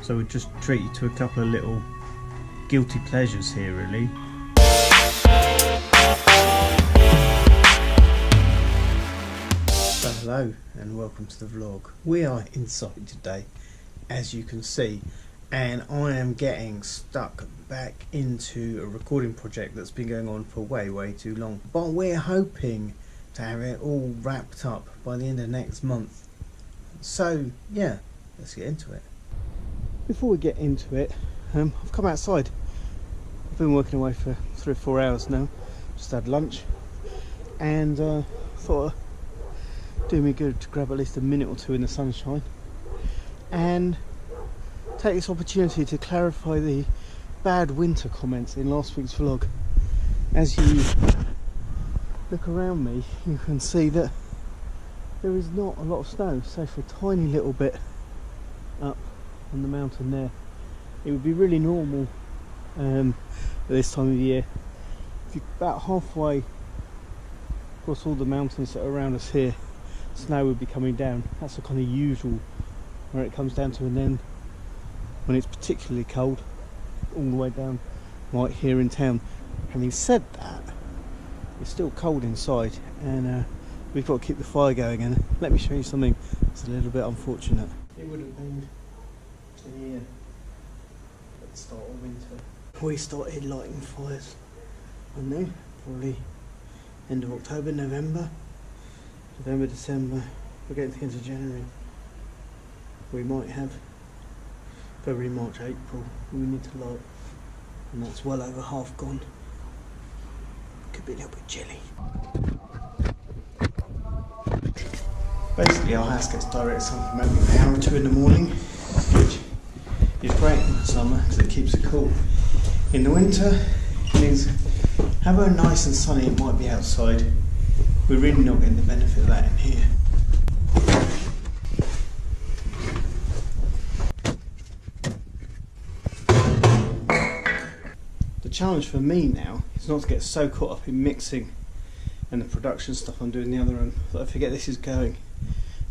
So we'll just treat you to a couple of little guilty pleasures here, really. So hello and welcome to the vlog. We are inside today, as you can see, and I am getting stuck back into a recording project that's been going on for way too long. But we're hoping to have it all wrapped up by the end of next month. So yeah, let's get into it. Before we get into it, I've come outside. I've been working away for 3 or 4 hours now. Just had lunch and thought it'd do me good to grab at least a minute or two in the sunshine and take this opportunity to clarify the bad winter comments in last week's vlog. As you look around me, you can see that there is not a lot of snow, save for a tiny little bit up on the mountain there. It would be really normal at this time of year. If you're about halfway across all the mountains that are around us here, snow would be coming down. That's the kind of usual where it comes down to, and then when it's particularly cold, all the way down right here in town. Having said that, it's still cold inside, and we've got to keep the fire going. And let me show you something that's a little bit unfortunate. It would have been here at the start of winter. We started lighting fires, I know, probably end of October, November, December. We're getting into January. We might have February, March, April. We need to light, and that's well over half gone. Could be a little bit chilly. Basically, our house gets direct sun from maybe an hour or two in the morning, which is great in the summer because it keeps it cool. In the winter, it means however nice and sunny it might be outside, we're really not getting the benefit of that in here. The challenge for me now is not to get so caught up in mixing and the production stuff I'm doing the other end that I forget this is going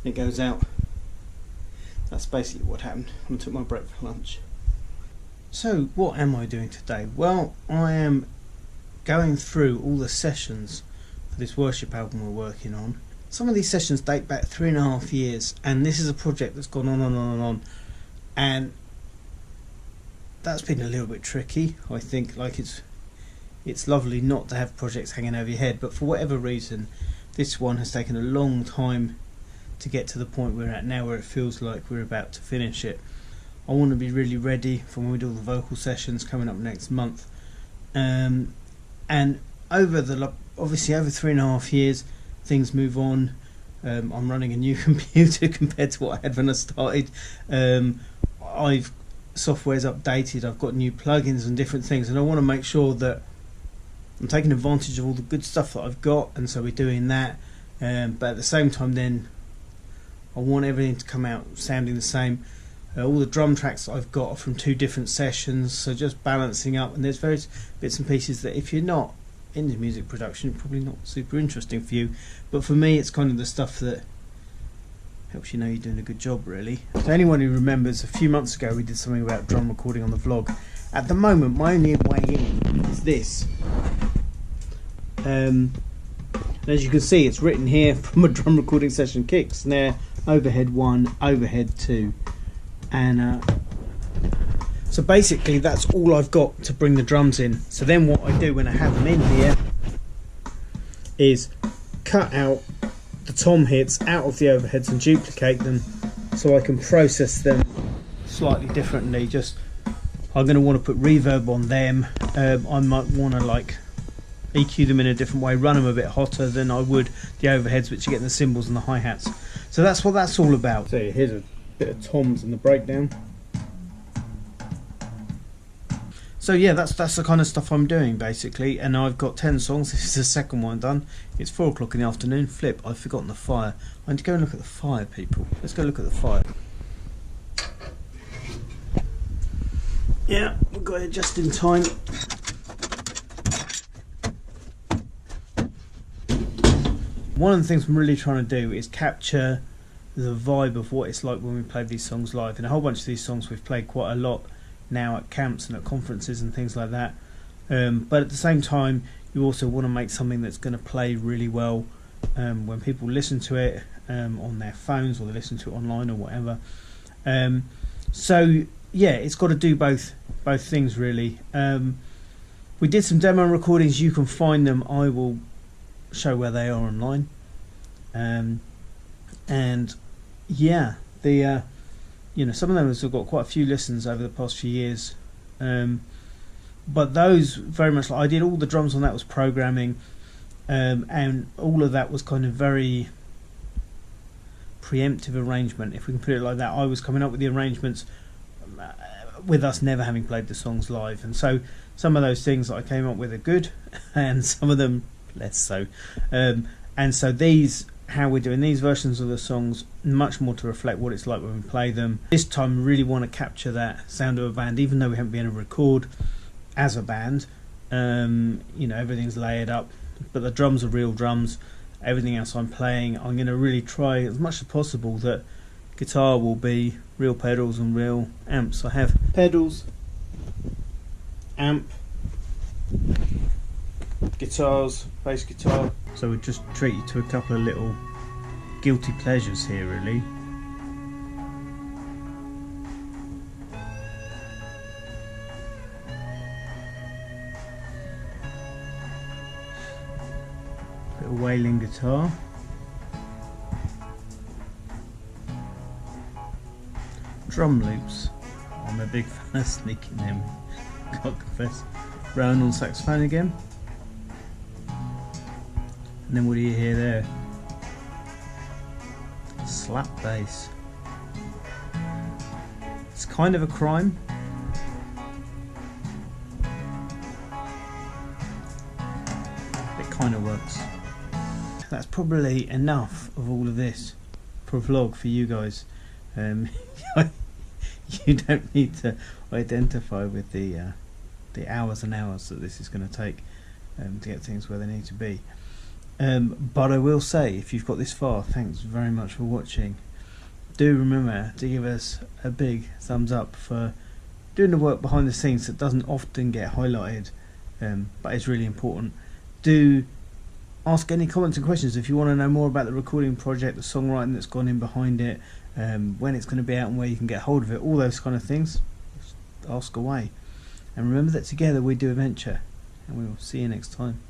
and it goes out. That's basically what happened when I took my break for lunch. So what am I doing today? Well, I am going through all the sessions for this worship album we're working on. Some of these sessions date back 3.5 years, and this is a project that's gone on, and that's been a little bit tricky. I think like it's lovely not to have projects hanging over your head, but for whatever reason this one has taken a long time to get to the point we're at now, where it feels like we're about to finish it. I want to be really ready for when we do all the vocal sessions coming up next month, and obviously over 3.5 years things move on. I'm running a new computer compared to what I had when I started. Software's updated, I've got new plugins and different things, and I want to make sure that I'm taking advantage of all the good stuff that I've got, and so we're doing that, but at the same time then I want everything to come out sounding the same. All the drum tracks that I've got are from 2 different sessions, so just balancing up, and there's various bits and pieces that if you're not into music production, probably not super interesting for you, but for me it's kind of the stuff that helps you know you're doing a good job, really. So anyone who remembers, a few months ago we did something about drum recording on the vlog. At the moment my only way in is this, and as you can see it's written here from a drum recording session: kick, snare, overhead 1, overhead 2, and so basically that's all I've got to bring the drums in. So then what I do when I have them in here is cut out the tom hits out of the overheads and duplicate them so I can process them slightly differently. Just I'm going to want to put reverb on them. I might want to like EQ them in a different way, run them a bit hotter than I would the overheads, which are getting the cymbals and the hi-hats. So that's what that's all about. So here's a bit of toms in the breakdown. So yeah, that's the kind of stuff I'm doing basically, and I've got 10 songs. This is the second one done. It's 4 o'clock in the afternoon. Flip, I've forgotten the fire. I need to go and look at the fire, people. Let's go look at the fire. Yeah, we've got it just in time. One of the things I'm really trying to do is capture the vibe of what it's like when we play these songs live. And a whole bunch of these songs we've played quite a lot now at camps and at conferences and things like that. But at the same time, you also want to make something that's going to play really well when people listen to it on their phones, or they listen to it online or whatever. So yeah, it's got to do both things really. We did some demo recordings. You can find them. I will show where they are online. And yeah, the some of them have got quite a few listens over the past few years. But those very much, like, I did all the drums on that was programming, and all of that was kind of very preemptive arrangement, if we can put it like that. I was coming up with the arrangements with us never having played the songs live, and so some of those things that I came up with are good, and some of them less so. And so these, how we're doing these versions of the songs, much more to reflect what it's like when we play them. This time, we really want to capture that sound of a band, even though we haven't been able to record as a band. Everything's layered up, but the drums are real drums. Everything else I'm playing, I'm going to really try as much as possible that guitar will be real pedals and real amps. I have pedals, amp, guitars, bass guitar. So we just treat you to a couple of little guilty pleasures here really. Bit of wailing guitar. Drum loops. I'm a big fan of sneaking them. Gotta confess. Rowan on saxophone again. And then what do you hear there? Slap bass. It's kind of a crime. It kind of works. That's probably enough of all of this for a vlog for you guys. You don't need to identify with the hours and hours that this is going to take to get things where they need to be. But I will say, if you've got this far, thanks very much for watching. Do remember to give us a big thumbs up for doing the work behind the scenes that doesn't often get highlighted, but is really important. Do ask any comments and questions if you want to know more about the recording project, the songwriting that's gone in behind it, when it's going to be out and where you can get hold of it, all those kind of things. Just ask away. And remember that together we do adventure, and we will see you next time.